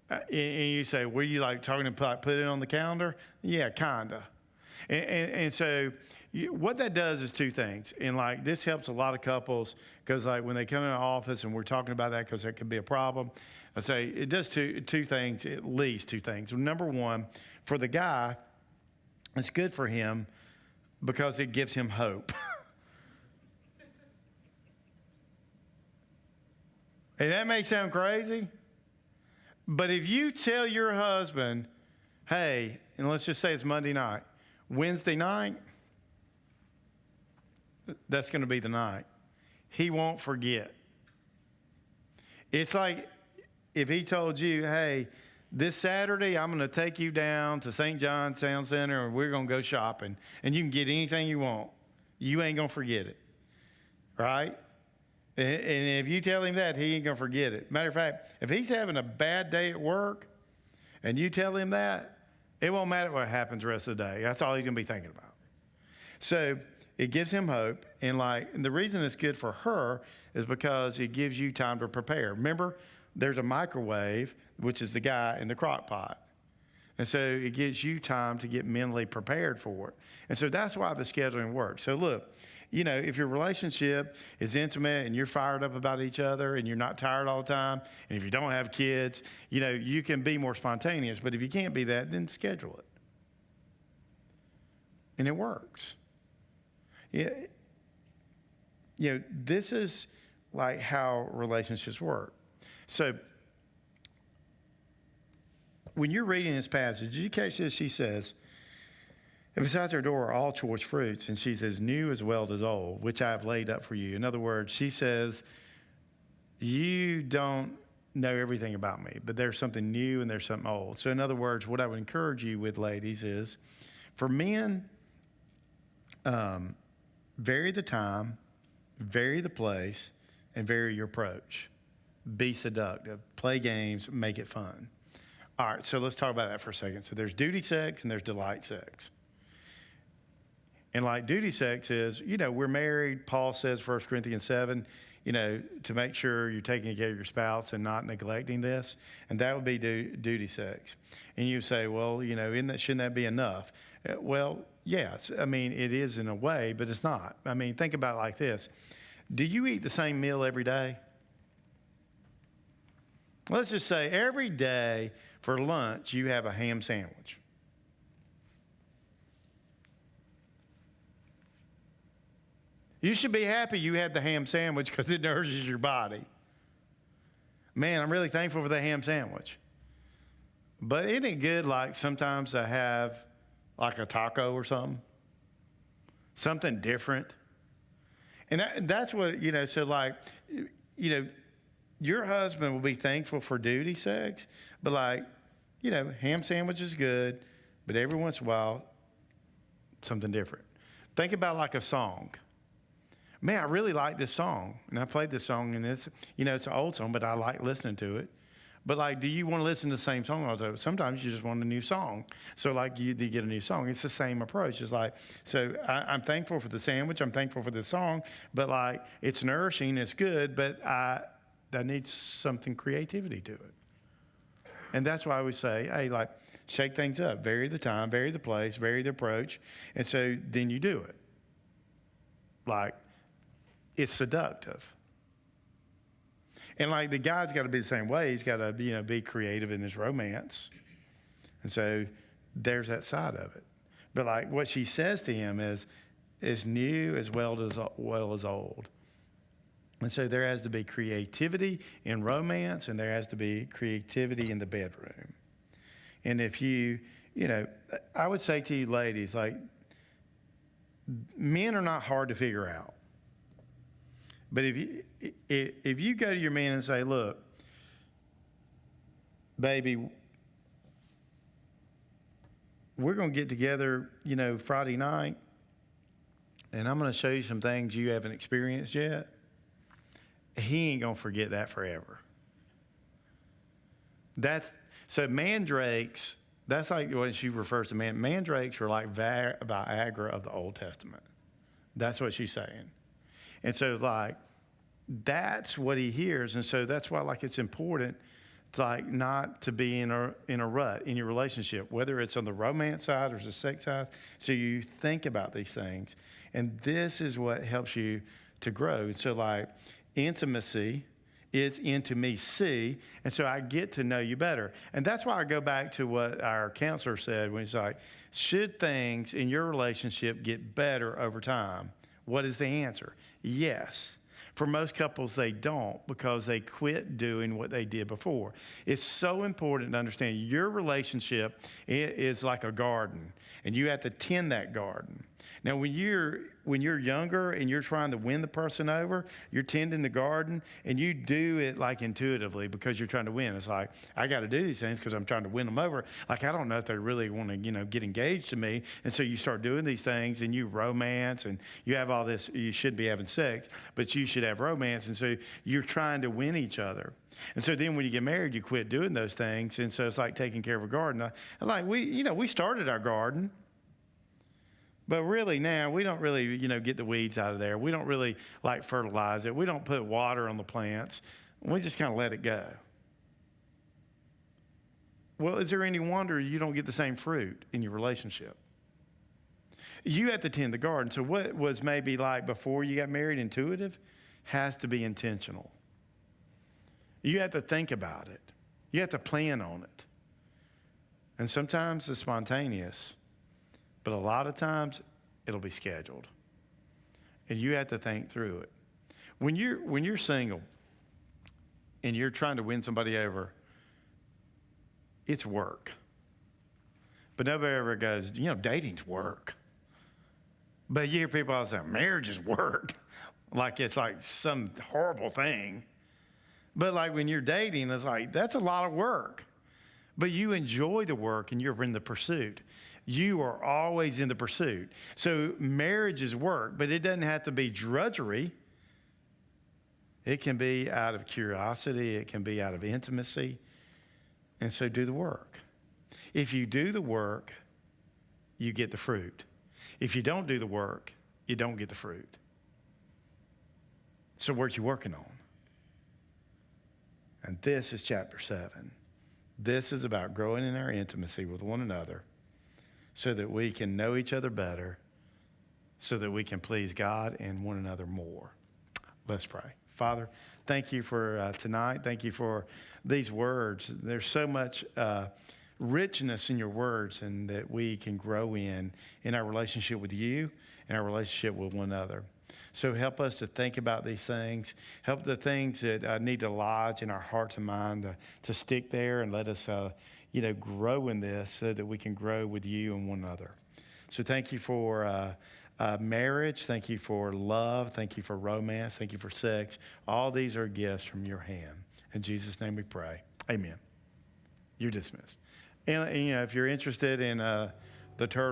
Speaker 3: And you say, were you like talking to put it on the calendar? Yeah, kinda. And so what that does is two things. And like this helps a lot of couples because like when they come in the office and we're talking about that because that could be a problem, I say it does two things, at least two things. Number one, for the guy, it's good for him because it gives him hope. And that may sound crazy, but if you tell your husband, hey, and let's just say it's Monday night, Wednesday night, that's going to be the night. He won't forget. It's like if he told you, hey, this Saturday, I'm going to take you down to St. John's Town Center and we're going to go shopping and you can get anything you want. You ain't going to forget it, right? And if you tell him that, he ain't going to forget it. Matter of fact, if he's having a bad day at work and you tell him that, it won't matter what happens the rest of the day. That's all he's going to be thinking about. So it gives him hope. And the reason it's good for her is because it gives you time to prepare. Remember, there's a microwave, which is the guy in the crock pot. And so it gives you time to get mentally prepared for it. And so that's why the scheduling works. So look, if your relationship is intimate and you're fired up about each other and you're not tired all the time, and if you don't have kids, you can be more spontaneous. But if you can't be that, then schedule it. And it works. This is like how relationships work. So when you're reading this passage, did you catch this? She says, and beside their door are all choice fruits. And she says, new as well as old, which I have laid up for you. In other words, she says, you don't know everything about me, but there's something new and there's something old. So in other words, what I would encourage you with, ladies, is for men, vary the time, vary the place, and vary your approach. Be seductive. Play games. Make it fun. All right, so let's talk about that for a second. So there's duty sex and there's delight sex. And like duty sex is, we're married. Paul says, 1 Corinthians 7, to make sure you're taking care of your spouse and not neglecting this. And that would be duty sex. And you say, well, shouldn't that be enough? Well, yes. I mean, it is in a way, but it's not. I mean, think about it like this. Do you eat the same meal every day? Let's just say every day for lunch, you have a ham sandwich. You should be happy you had the ham sandwich because it nourishes your body. Man, I'm really thankful for the ham sandwich. But isn't it good, like, sometimes to have, like, a taco or something? Something different. And that's what, so, like, your husband will be thankful for duty sex, but, like, ham sandwich is good, but every once in a while, something different. Think about, like, a song. Man, I really like this song. And I played this song, and it's, it's an old song, but I like listening to it. But, like, do you want to listen to the same song all the time? Sometimes you just want a new song. So, like, you get a new song. It's the same approach. It's like, so I'm thankful for the sandwich. I'm thankful for the song. But, like, it's nourishing. It's good. But that needs something creativity to it. And that's why we say, hey, like, shake things up. Vary the time, vary the place, vary the approach. And so then you do it. Like, it's seductive. And like the guy's got to be the same way. He's got to, be creative in his romance. And so there's that side of it. But like what she says to him is new as well as old. And so there has to be creativity in romance, and there has to be creativity in the bedroom. And if I would say to you ladies, like, men are not hard to figure out. But if you go to your man and say, look, baby, we're going to get together, Friday night, and I'm going to show you some things you haven't experienced yet. He ain't going to forget that forever. So mandrakes, that's like what she refers to. Mandrakes are like Viagra of the Old Testament. That's what she's saying. And so, that's what he hears. And so that's why, it's important, not to be in a rut in your relationship, whether it's on the romance side or the sex side. So you think about these things. And this is what helps you to grow. And so, intimacy is intimacy. And so I get to know you better. And that's why I go back to what our counselor said when he's like, should things in your relationship get better over time? What is the answer? Yes. For most couples, they don't, because they quit doing what they did before. It's so important to understand your relationship is like a garden, and you have to tend that garden. Now, when you're younger and you're trying to win the person over, you're tending the garden, and you do it intuitively because you're trying to win. It's like, I got to do these things because I'm trying to win them over. I don't know if they really want to, get engaged to me. And so you start doing these things, and you romance, and you have all this. You should be having sex, but you should have romance. And so you're trying to win each other. And so then when you get married, you quit doing those things. And so it's like taking care of a garden. We started our garden. But really now, we don't really, get the weeds out of there. We don't really fertilize it. We don't put water on the plants. We just kind of let it go. Well, is there any wonder you don't get the same fruit in your relationship? You have to tend the garden. So what was maybe before you got married intuitive has to be intentional. You have to think about it. You have to plan on it. And sometimes it's spontaneous. But a lot of times, it'll be scheduled. And you have to think through it. When you're single and you're trying to win somebody over, it's work. But nobody ever goes, dating's work. But you hear people all say, marriage is work. It's some horrible thing. But when you're dating, it's that's a lot of work. But you enjoy the work and you're in the pursuit. You are always in the pursuit. So marriage is work, but it doesn't have to be drudgery. It can be out of curiosity. It can be out of intimacy. And so do the work. If you do the work, you get the fruit. If you don't do the work, you don't get the fruit. So what are you working on? And this is chapter 7. This is about growing in our intimacy with one another so that we can know each other better, so that we can please God and one another more. Let's pray. Father, thank you for tonight. Thank you for these words. There's so much richness in your words, and that we can grow in our relationship with you and our relationship with one another. So help us to think about these things. Help the things that need to lodge in our hearts and mind to stick there, and let us grow in this so that we can grow with you and one another. So thank you for marriage. Thank you for love. Thank you for romance. Thank you for sex. All these are gifts from your hand. In Jesus' name we pray. Amen. You're dismissed. And if you're interested in the turtle,